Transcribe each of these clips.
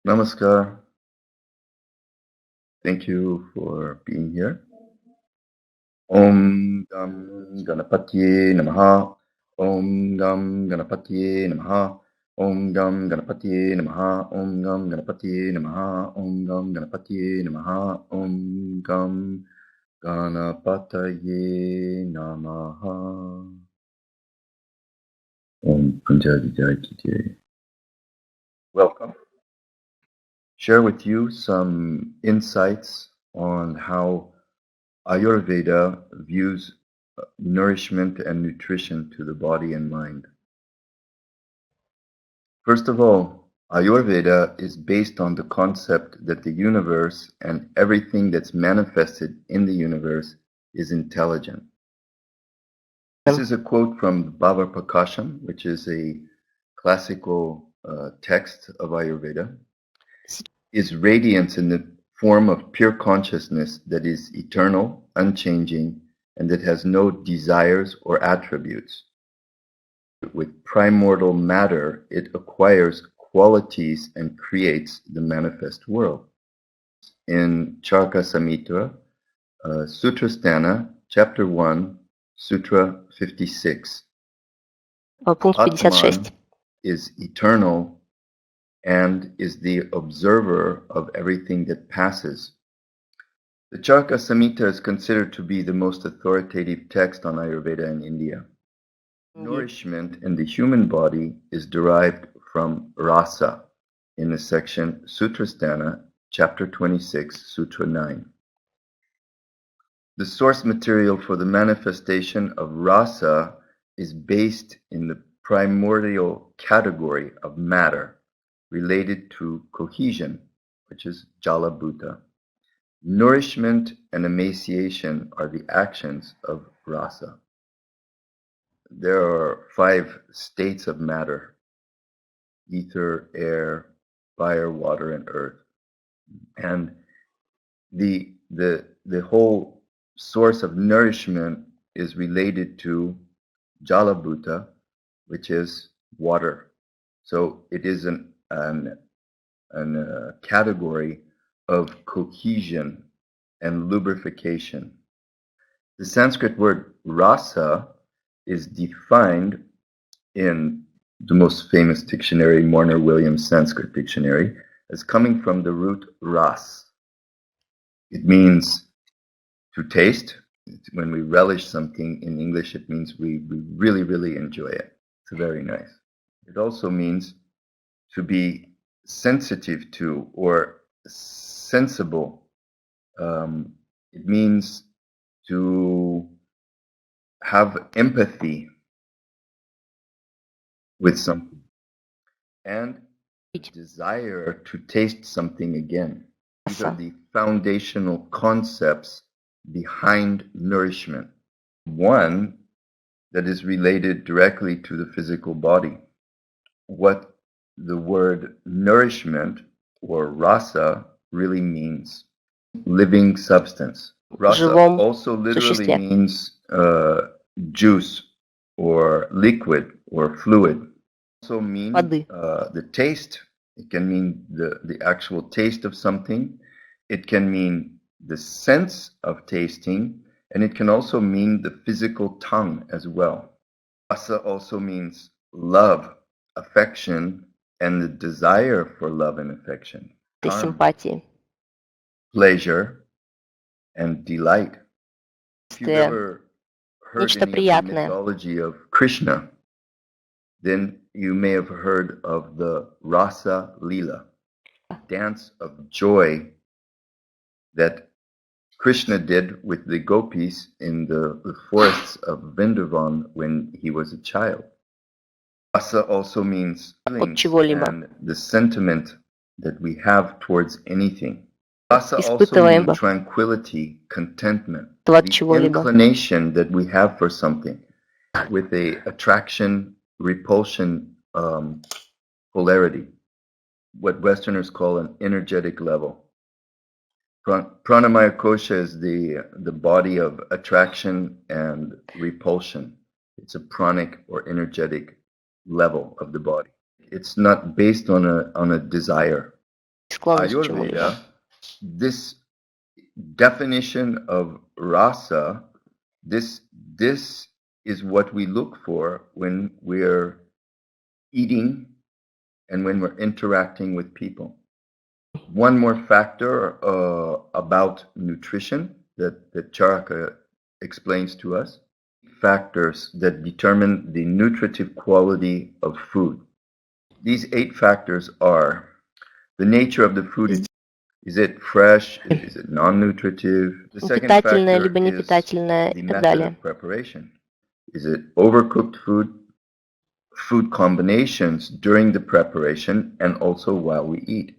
Namaskar. Thank you for being here. Om Gam Ganapatye Namaha. Om Gam Ganapatye Namaha. Om Gam Ganapatye Namaha. Om Gam Ganapatye Namaha. Om Gam Ganapatye Namaha. Om Gam Ganapataye Namaha. Om Punjabi Jai Ki Jai. Welcome. Share with you some insights on how Ayurveda views nourishment and nutrition to the body and mind. First of all, Ayurveda is based on the concept that the universe and everything that's manifested in the universe is intelligent. This is a quote from Bhava Prakasham, which is a classical text of Ayurveda. Is radiance in the form of pure consciousness that is eternal, unchanging, and that has no desires or attributes. With primordial matter, it acquires qualities and creates the manifest world. In Charaka Samhita, Sutrasthana, Chapter 1, Sutra 56. Пункт 56. Atman is eternal and is the observer of everything that passes. The Charaka Samhita is considered to be the most authoritative text on Ayurveda in India. Nourishment in the human body is derived from Rasa in the section Sutrasthana, Chapter 26, Sutra 9. The source material for the manifestation of Rasa is based in the primordial category of matter related to cohesion, which is Jala Bhuta. Nourishment and emaciation are the actions of Rasa. There are 5 states of matter: ether, air, fire, water, and earth. And the whole source of nourishment is related to Jala Bhuta, which is water. So it is an category of cohesion and lubrification. The Sanskrit word rasa is defined in the most famous dictionary, Morner-Williams Sanskrit Dictionary, as coming from the root ras. It means to taste. When we relish something in English, it means we really, really enjoy it. It's very nice. It also means to be sensitive to or sensible. It means to have empathy with something and desire to taste something again. These are the foundational concepts behind nourishment. One that is related directly to the physical body. What the word nourishment or rasa really means: living substance. Rasa also literally means juice or liquid or fluid. Also means the taste. It can mean the actual taste of something. It can mean the sense of tasting, and it can also mean the physical tongue as well. Rasa also means love, affection, and the desire for love and affection. Симпатии. Pleasure and delight. If you've ever heard any of the mythology of Krishna, then you may have heard of the Rasa Leela, dance of joy that Krishna did with the gopis in the forests of Vrindavan when he was a child. Rasa also means feelings and the sentiment that we have towards anything. Rasa also means tranquility, contentment, the inclination that we have for something with a attraction, repulsion polarity, what Westerners call an energetic level. Pranamaya kosha is the body of attraction and repulsion. It's a pranic or energetic level of the body. It's not based on a desire. склонность к чему-либо. Ayurveda, this definition of rasa, this is what we look for when we're eating and when we're interacting with people. One more factor about nutrition that Charaka explains to us, factors that determine the nutritive quality of food. These 8 factors are the nature of the food. Is it fresh? Is it non-nutritive? The second Питательное factor либо is непитательное the и так method далее. of preparation. Is it overcooked food? Food combinations during the preparation and also while we eat.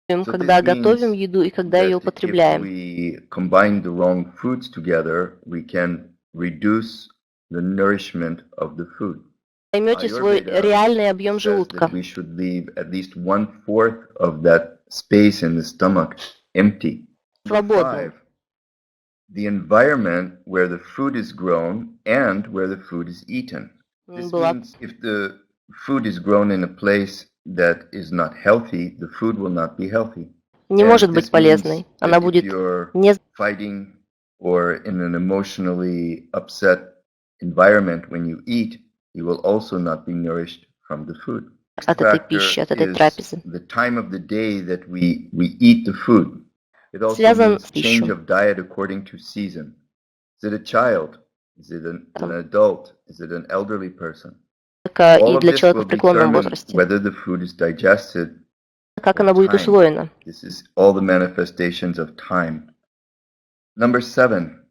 So Когда this готовим means еду и когда ее that if употребляем. we combine the wrong foods together, we can reduce the nourishment of the food. Поймете свой реальный объем Says желудка. that we should leave at least 1/4 of that space in the stomach empty. Свободным. 5, the environment where the food is grown and where the food is eaten. This means if the food is grown in a place that is not healthy, the food will not be healthy. Не может быть полезной. Она будет не... Fighting or in an emotionally upset environment when you eat, you will also not be nourished from the food. От этой пищи, от этой трапезы. The time of the day that we eat the food. It also Связан means с change пищей. of diet according to season. Is it a child? Is it an adult? Is it an elderly person? All И of для this человека will в преклонном determine возрасте. whether the food is digested. Как она будет усвоена. This is all the manifestations of time. Number 7,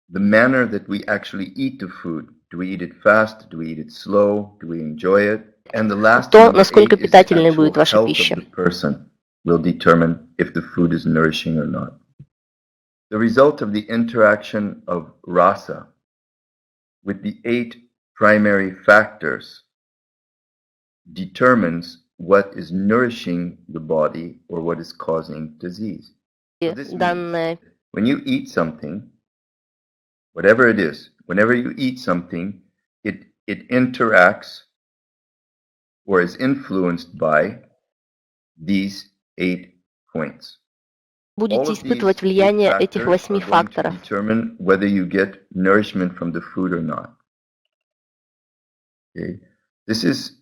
the manner that we actually eat the food. Do we eat it fast? Do we eat it slow? Do we enjoy it? And the last То, number 8 насколько is the питательной actual будет ваша health пища. of the person will determine if the food is nourishing or not. The result of the interaction of rasa with the 8 primary factors determines what is nourishing the body or what is causing disease. So this means when you eat something, whatever it is, whenever you eat something, it interacts or is influenced by these 8 points. Будете испытывать влияние этих 8 факторов. Determine whether you get nourishment from the food or not. Okay. This is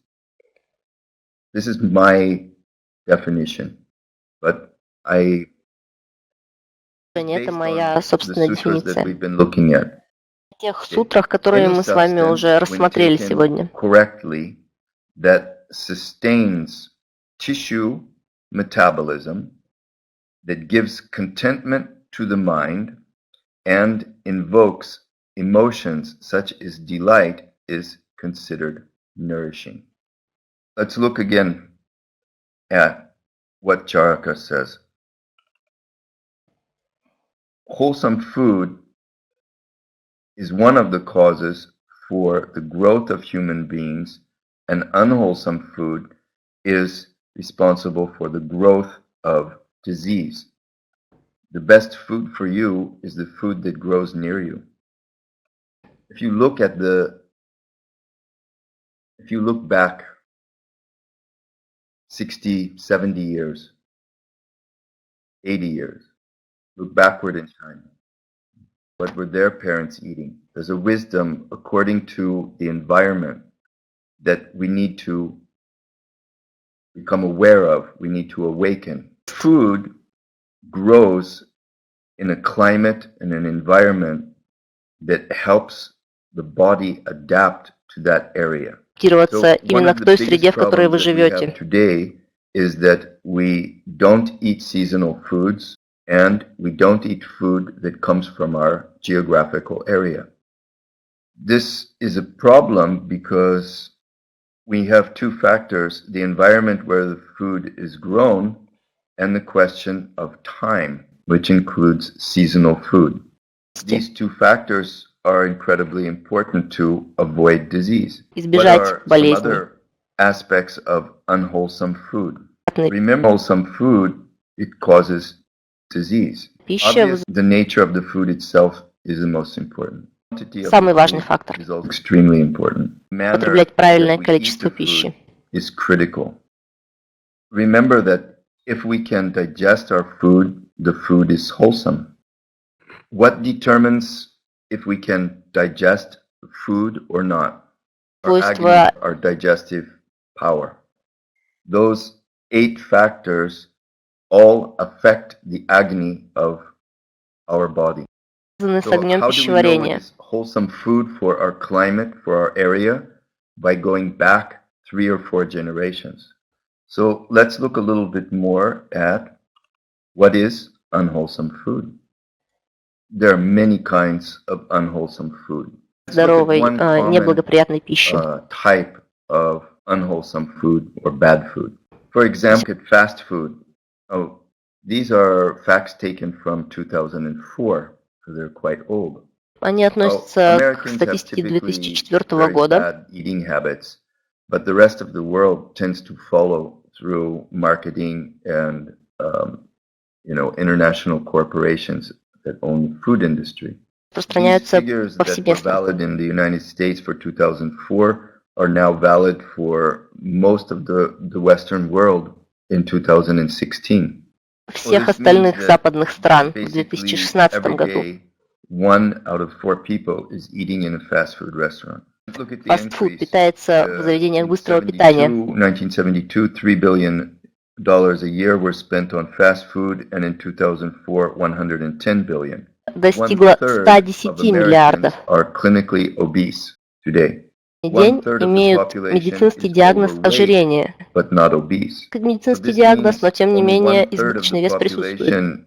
my definition, but Это моя собственная дефиниция. В тех сутрах, которые мы с вами уже рассмотрели сегодня. Correctly, that sustains tissue metabolism, that gives contentment to the mind, and invokes emotions such as delight is considered nourishing. Let's look again at what Charaka says. Wholesome food is one of the causes for the growth of human beings, and unwholesome food is responsible for the growth of disease. The best food for you is the food that grows near you. If you look back 60, 70 years, 80 years, look backward in time. What were their parents eating? There's a wisdom according to the environment that we need to become aware of, we need to awaken. Food grows in a climate and an environment that helps the body adapt to that area. Именно в той среде, в которой вы живете. Today is that we don't eat seasonal foods and we don't eat food that comes from our geographical area. This is a problem because we have 2 factors, the environment where the food is grown and the question of time, which includes seasonal food. These 2 factors are incredibly important to avoid disease. What are some other aspects of unwholesome food? Remember, wholesome food, it causes disease. Obviously, the nature of the food itself is the most important. Самый важный фактор. Is also extremely important. Употреблять правильное количество пищи. Is critical. Remember that If we can digest our food, the food is wholesome. What determines if we can digest food or not? Our agni, our digestive power. Those 8 factors all affect the agni of our body. So how do we know what is wholesome food for our climate, for our area? By going back 3 or 4 generations. So let's look a little bit more at what is unwholesome food. There are many kinds of unwholesome food. Let's look at one common type of unwholesome food or bad food. For example, at fast food. Oh, these are facts taken from 2004, so they're quite old. Они относятся к статистике 2004 года. Bad eating habits, but the rest of the world tends to follow through marketing and international corporations that own the food industry. These figures that were valid in the United States for 2004 are now valid for most of the Western world in 2016. Всех остальных западных стран в 2016 году. 1 out of 4 people is eating in a fast food restaurant. Фастфуд питается в заведениях быстрого питания. 1972, $3 billion a year were spent on fast food, and in 2004, $110 billion. Достигло 110 миллиардов. Are clinically obese today. День имеют медицинский диагноз ожирения. But not obese. Медицинский диагноз, но тем не менее избыточный вес присутствует.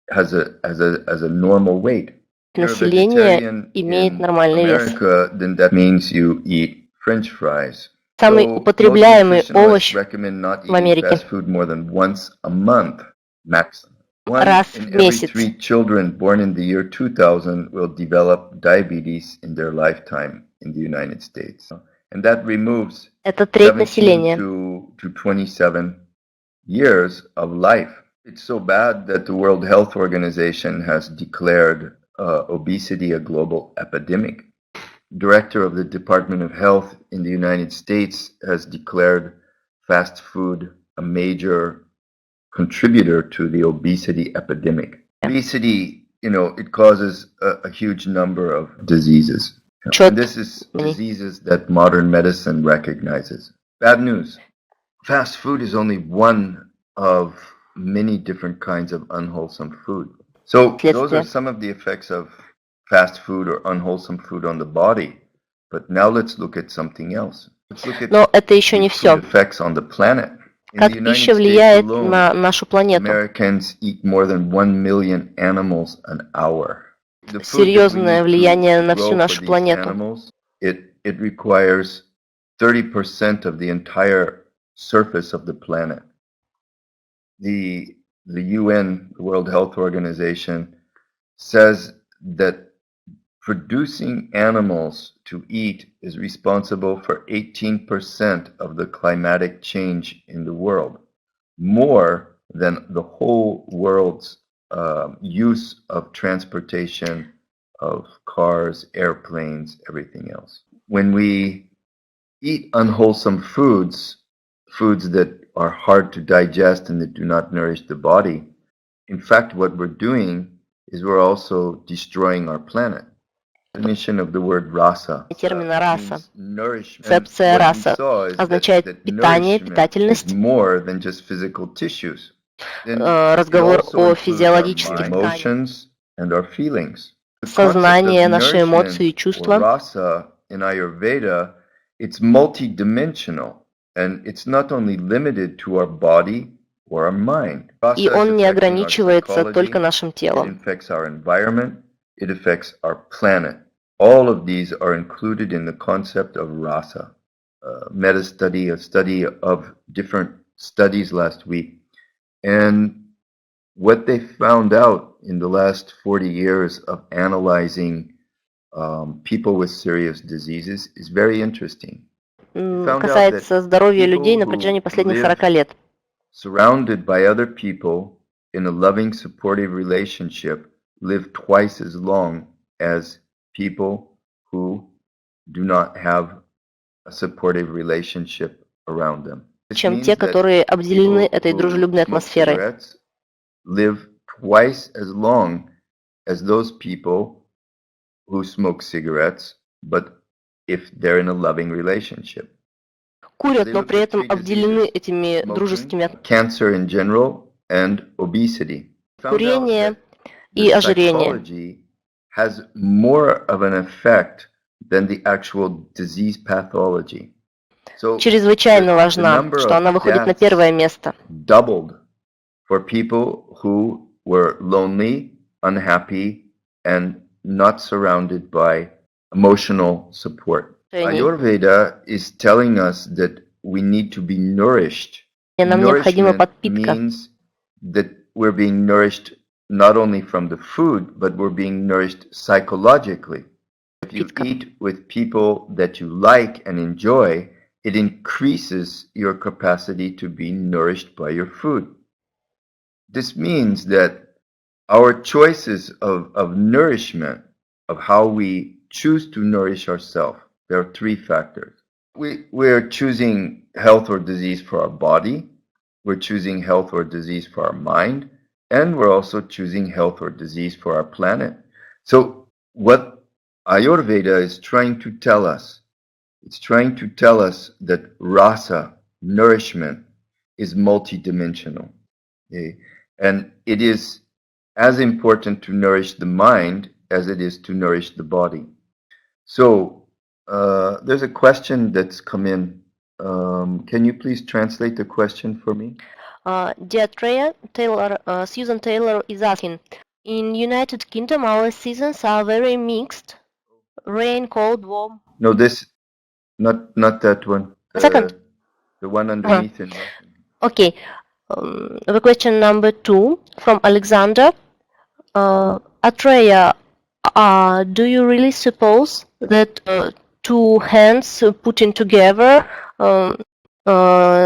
Has a normal weight. Население имеет нормальный вес. Then that means you eat French fries. Самый употребляемый овощ в Америке. More than once a month, maximum. Раз в месяц. 1 in 3 children born in the year 2000 will develop diabetes in their lifetime in the United States. And that removes 17 to 27 years of life. It's so bad that the World Health Organization has declared obesity a global epidemic. Director of the Department of Health in the United States has declared fast food a major contributor to the obesity epidemic. Obesity, it causes a huge number of diseases. And this is diseases that modern medicine recognizes. Bad news. Fast food is only one of many different kinds of unwholesome food. So those are some of the effects of fast food or unwholesome food on the body. But now let's look at something else. Let's look at food effects on the planet. Как пища влияет на нашу планету. Americans eat more than 1 million animals an hour. Серьезное влияние на всю нашу планету. It requires 30% of the entire surface of the planet. The UN, the World Health Organization, says that producing animals to eat is responsible for 18% of the climatic change in the world, more than the whole world's use of transportation, of cars, airplanes, everything else. When we eat unwholesome foods that are hard to digest and that do not nourish the body, in fact, what we're doing is we're also destroying our planet. The definition of the word rasa. Термина раса. Концепция раса означает питание, питательность. More than just physical tissues. Разговор о физиологических emotions and our feelings. Сознание, наши эмоции и чувства. Rasa in Ayurveda, it's multidimensional, and it's not only limited to our body or our mind. И он не ограничивается только нашим телом. It affects our environment, it affects our planet. All of these are included in the concept of rasa. Meta-study, a study of different studies last week. And what they found out in the last 40 years of analyzing people with serious diseases is very interesting. Касается здоровья людей на протяжении последних 40 лет. Surrounded by other people in a loving, supportive relationship live twice as long as people who do not have a supportive relationship around them. чем те, которые обделены этой дружелюбной атмосферой. Live twice as long as those people who smoke cigarettes, but if they're in a loving relationship. Курят, но при этом обделены этими дружескими cancer in general and obesity. Курение и ожирение has more of an effect than the actual disease pathology. Чрезвычайно важна, что она выходит на первое место. Doubled for people who were lonely, unhappy, and not surrounded by emotional support. Ayurveda is telling us that we need to be nourished. Нам необходима подпитка. Means that we're being nourished not only from the food, but we're being nourished psychologically. If you eat with people that you like and enjoy, it increases your capacity to be nourished by your food. This means that our choices of nourishment, of how we choose to nourish ourselves, there are three factors. We're choosing health or disease for our body, we're choosing health or disease for our mind, and we're also choosing health or disease for our planet. So what Ayurveda is trying to tell us, it's trying to tell us that rasa, nourishment, is multidimensional. Okay? And it is as important to nourish the mind as it is to nourish the body. So there's a question that's come in. Can you please translate the question for me? Dear Atreya, Susan Taylor is asking, in United Kingdom our seasons are very mixed. Rain, cold, warm. No, not that one. Second. The one underneath in Russian. Okay. The question number 2 from Alexander. Atreya, do you really suppose that two hands putting together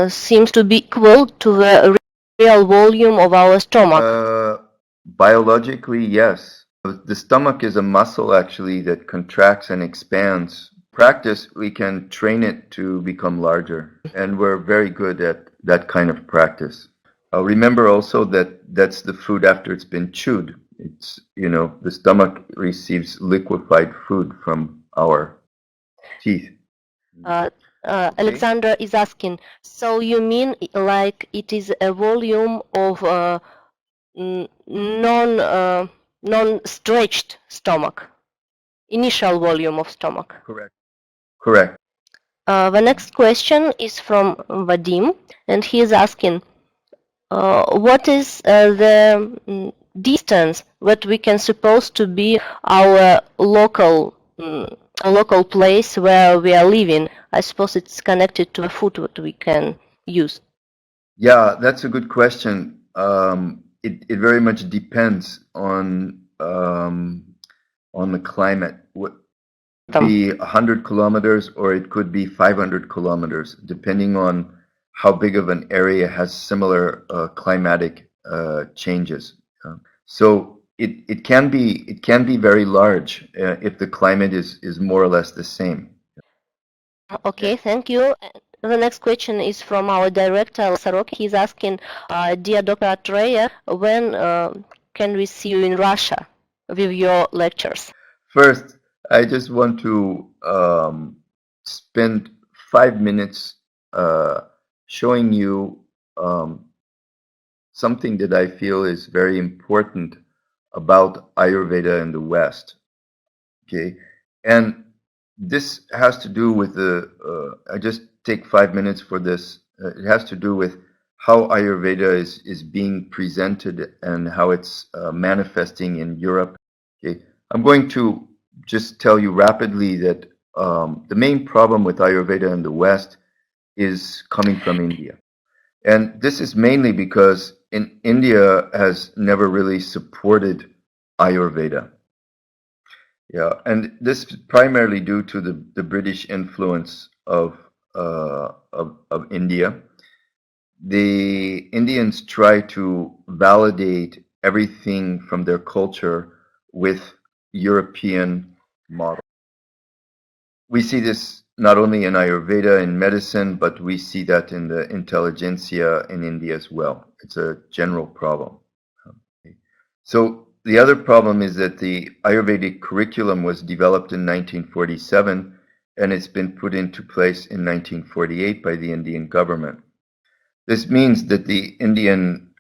seems to be equal to the real volume of our stomach? Biologically, yes. The stomach is a muscle actually that contracts and expands. Practice, we can train it to become larger, and we're very good at that kind of practice. Remember also that that's the food after it's been chewed. It's, the stomach receives liquefied food from our teeth. Alexander is asking, so you mean like it is a volume of non-stretched stomach, initial volume of stomach? Correct. The next question is from Vadim, and he is asking, what is the distance that we can suppose to be our local place where we are living? I suppose it's connected to the food that we can use. Yeah, that's a good question. It very much depends on the climate. It could be 100 kilometers or it could be 500 kilometers, depending on how big of an area has similar climatic changes. So it can be very large if the climate is more or less the same. Okay, thank you. The next question is from our director, Sarok. He's asking, dear Dr. Atreya, when can we see you in Russia with your lectures? First, I just want to spend 5 minutes showing you something that I feel is very important about Ayurveda in the West. Okay, and this has to do with I just take 5 minutes for this. It has to do with how Ayurveda is being presented and how it's manifesting in Europe. Okay, I'm going to just tell you rapidly that the main problem with Ayurveda in the West is coming from India. And this is mainly because India has never really supported Ayurveda. Yeah, and this is primarily due to the British influence of India. The Indians try to validate everything from their culture with European model. We see this not only in Ayurveda, in medicine, but we see that in the intelligentsia in India as well. It's a general problem. So the other problem is that the Ayurvedic curriculum was developed in 1947 and it's been put into place in 1948 by the Indian government. This means that the Indian,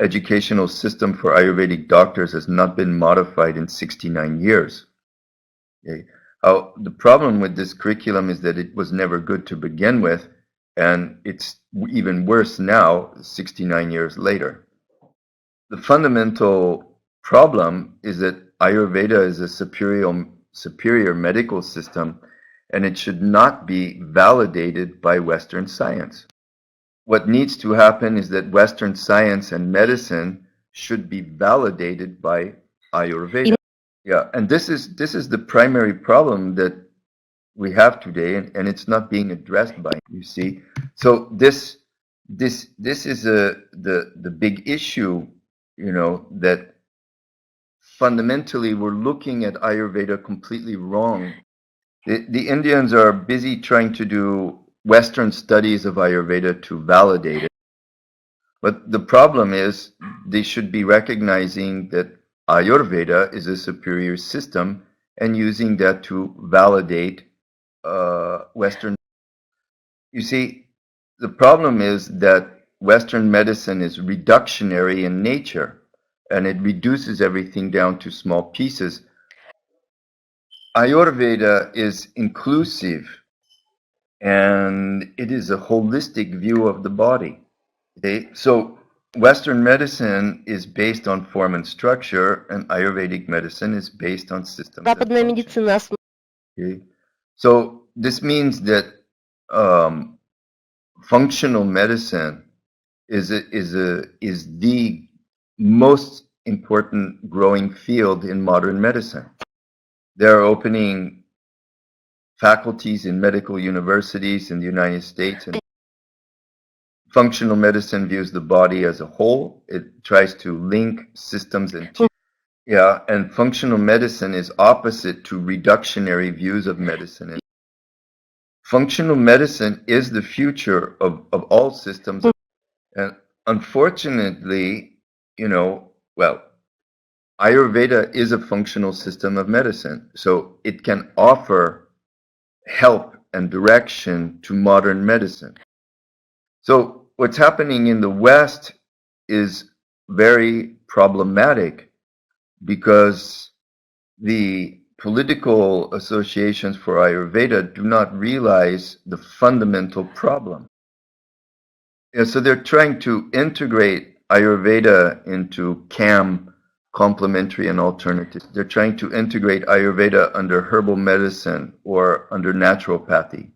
educational system for Ayurvedic doctors has not been modified in 69 years. Okay. The problem with this curriculum is that it was never good to begin with, and it's even worse now, 69 years later. The fundamental problem is that Ayurveda is a superior medical system, and it should not be validated by Western science. What needs to happen is that Western science and medicine should be validated by Ayurveda. Yeah, and this is the primary problem that we have today, and it's not being addressed by, you see. So this is the big issue, that fundamentally we're looking at Ayurveda completely wrong. The Indians are busy trying to do Western studies of Ayurveda to validate it. But the problem is they should be recognizing that Ayurveda is a superior system and using that to validate Western. You see, the problem is that Western medicine is reductionary in nature and it reduces everything down to small pieces. Ayurveda is inclusive and it is a holistic view of the body. Okay? So Western medicine is based on form and structure, and Ayurvedic medicine is based on systems. Западная медицина Okay? So this means that functional medicine is the most important growing field in modern medicine. They're opening faculties in medical universities in the United States, and functional medicine views the body as a whole. It tries to link systems and and functional medicine is opposite to reductionary views of medicine. And functional medicine is the future of all systems. And unfortunately, Ayurveda is a functional system of medicine, so it can offer help and direction to modern medicine. So what's happening in the West is very problematic because the political associations for Ayurveda do not realize the fundamental problem. So they're trying to integrate Ayurveda into CAM, complementary and alternatives. They're trying to integrate Ayurveda under herbal medicine or under naturopathy.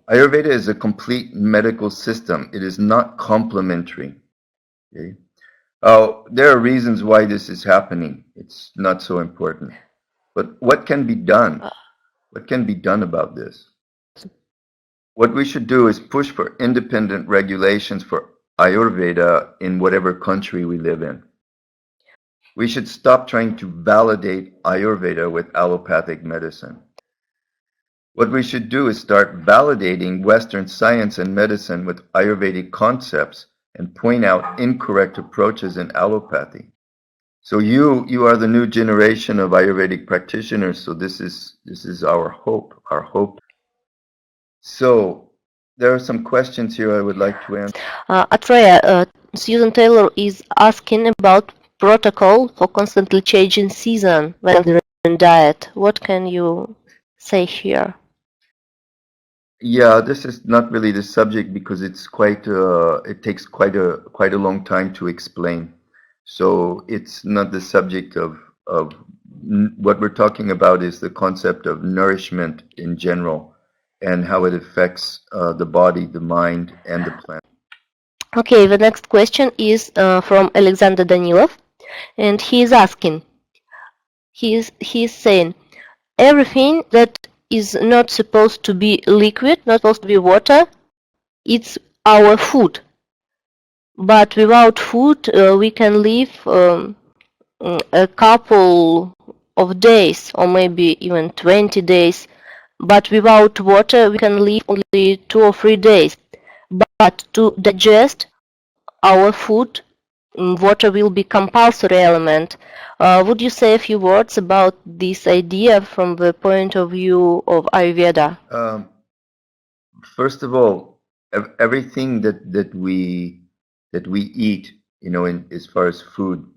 Ayurveda is a complete medical system. It is not complementary. Okay? There are reasons why this is happening. It's not so important. But what can be done? What can be done about this? What we should do is push for independent regulations for Ayurveda in whatever country we live in. We should stop trying to validate Ayurveda with allopathic medicine. What we should do is start validating Western science and medicine with Ayurvedic concepts and point out incorrect approaches in allopathy. So you are the new generation of Ayurvedic practitioners, so this is our hope. So there are some questions here I would like to answer. Atreya, Susan Taylor is asking about protocol for constantly changing season when in diet. What can you say here? Yeah, this is not really the subject because it's it takes quite a long time to explain. So it's not the subject of what we're talking about is the concept of nourishment in general and how it affects the body, the mind, and the plant. Okay, the next question is from Alexander Danilov, and he is asking, he is saying, everything that is not supposed to be liquid, not supposed to be water, it's our food. But without food, we can live a couple of days or maybe even 20 days. but without water we can live only 2 or 3 days. But to digest our food, water will be compulsory element. Would you say a few words about this idea from the point of view of Ayurveda? First of all, everything that we eat, as far as food,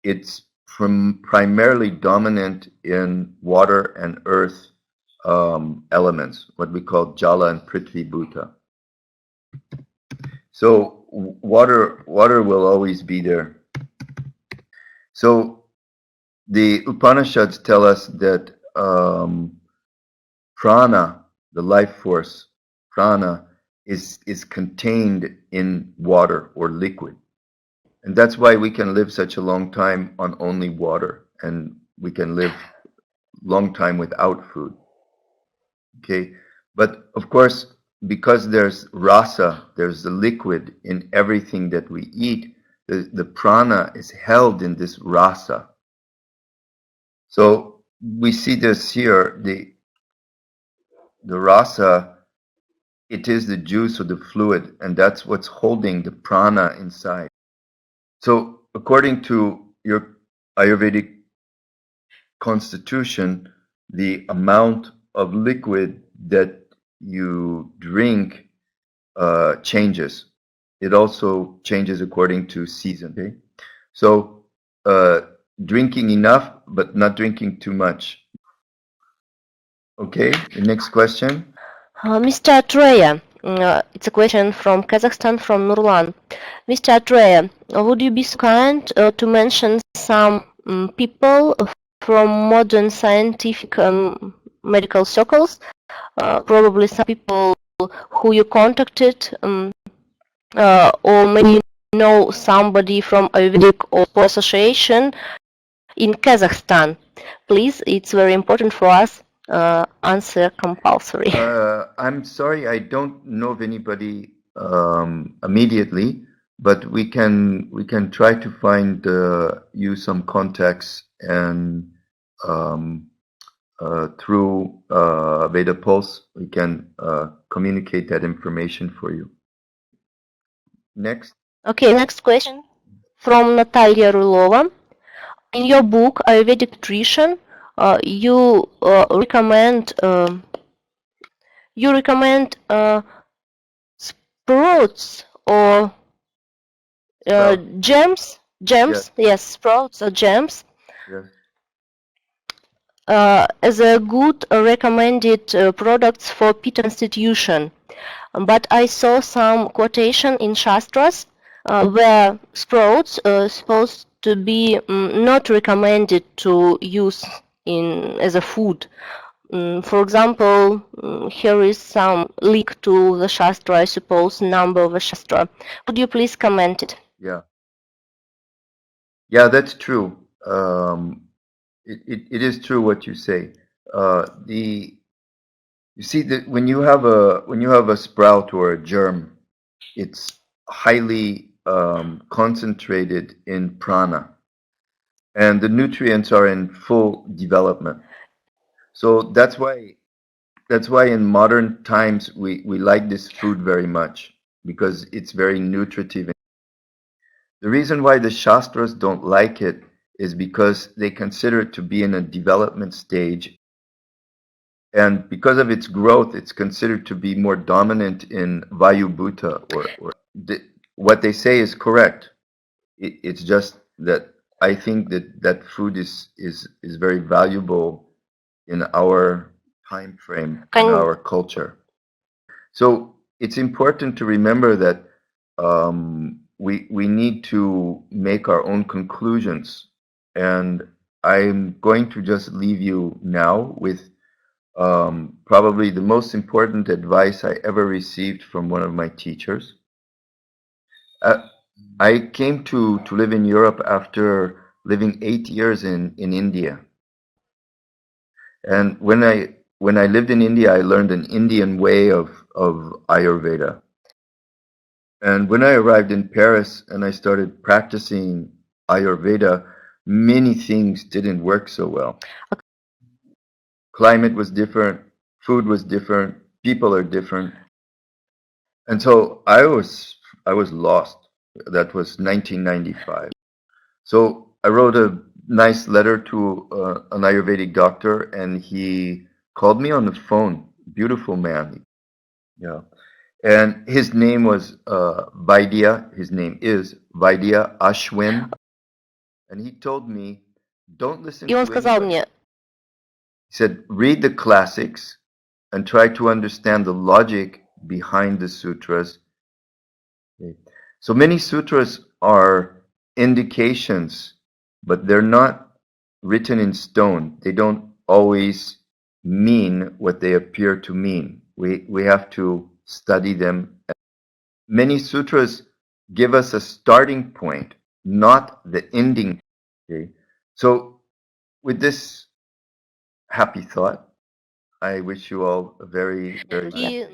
it's primarily dominant in water and earth elements, what we call Jala and Prithvi Bhuta. So water will always be there. So the Upanishads tell us that prana, the life force, prana, is contained in water or liquid. And that's why we can live such a long time on only water, and we can live long time without food. Okay, but of course, because there's rasa, there's the liquid in everything that we eat, the prana is held in this rasa. So we see this here, the rasa, it is the juice or the fluid, and that's what's holding the prana inside. So according to your Ayurvedic constitution, the amount of liquid that you drink changes. It also changes according to season. Okay? So drinking enough, but not drinking too much. Okay, the next question. Mr. Atreya, it's a question from Kazakhstan, from Nurlan. Mr. Atreya, would you be so kind to mention some people from modern scientific medical circles, probably some people who you contacted, or maybe you know somebody from Ayurvedic or association in Kazakhstan? Please, it's very important for us. Answer compulsory. I'm sorry, I don't know of anybody immediately, but we can try to find you some contacts, and through Veda Pulse we can communicate that information for you. Next. Okay, next question from Natalia Rulova. In your book Ayurvedic Nutrition, you recommend sprouts or gems. Yes, sprouts or gems. Yes. As a good recommended products for pitta constitution. But I saw some quotation in Shastras where sprouts are supposed to be not recommended to use as a food. For example, here is some link to the Shastra, I suppose, number of the Shastra. Could you please comment it? Yeah, that's true. It is true what you say. You see that when you have a sprout or a germ, it's highly concentrated in prana, and the nutrients are in full development. So that's why in modern times we like this food very much, because it's very nutritive. The reason why the Shastras don't like it is because they consider it to be in a development stage, and because of its growth, it's considered to be more dominant in Vayu Bhuta, or what they say is correct. It's just that I think that food is very valuable in our time frame, in our culture. So it's important to remember that we need to make our own conclusions, and I'm going to just leave you now with probably the most important advice I ever received from one of my teachers. I came to live in Europe after living 8 years in India. And when I lived in India, I learned an Indian way of Ayurveda. And when I arrived in Paris and I started practicing Ayurveda, many things didn't work so well. Climate was different, food was different, people are different. And so I was lost. That was 1995. So I wrote a nice letter to an Ayurvedic doctor, and he called me on the phone. Beautiful man. Yeah. And his name was Vaidya. His name is Vaidya Ashwin. And he told me, don't listen И он to сказал anybody. мне, He said, read the classics and try to understand the logic behind the sutras. Okay. So many sutras are indications, but they're not written in stone. They don't always mean what they appear to mean. We have to study them. Many sutras give us a starting point, not the ending. Okay? So, with this happy thought, I wish you all a very, very и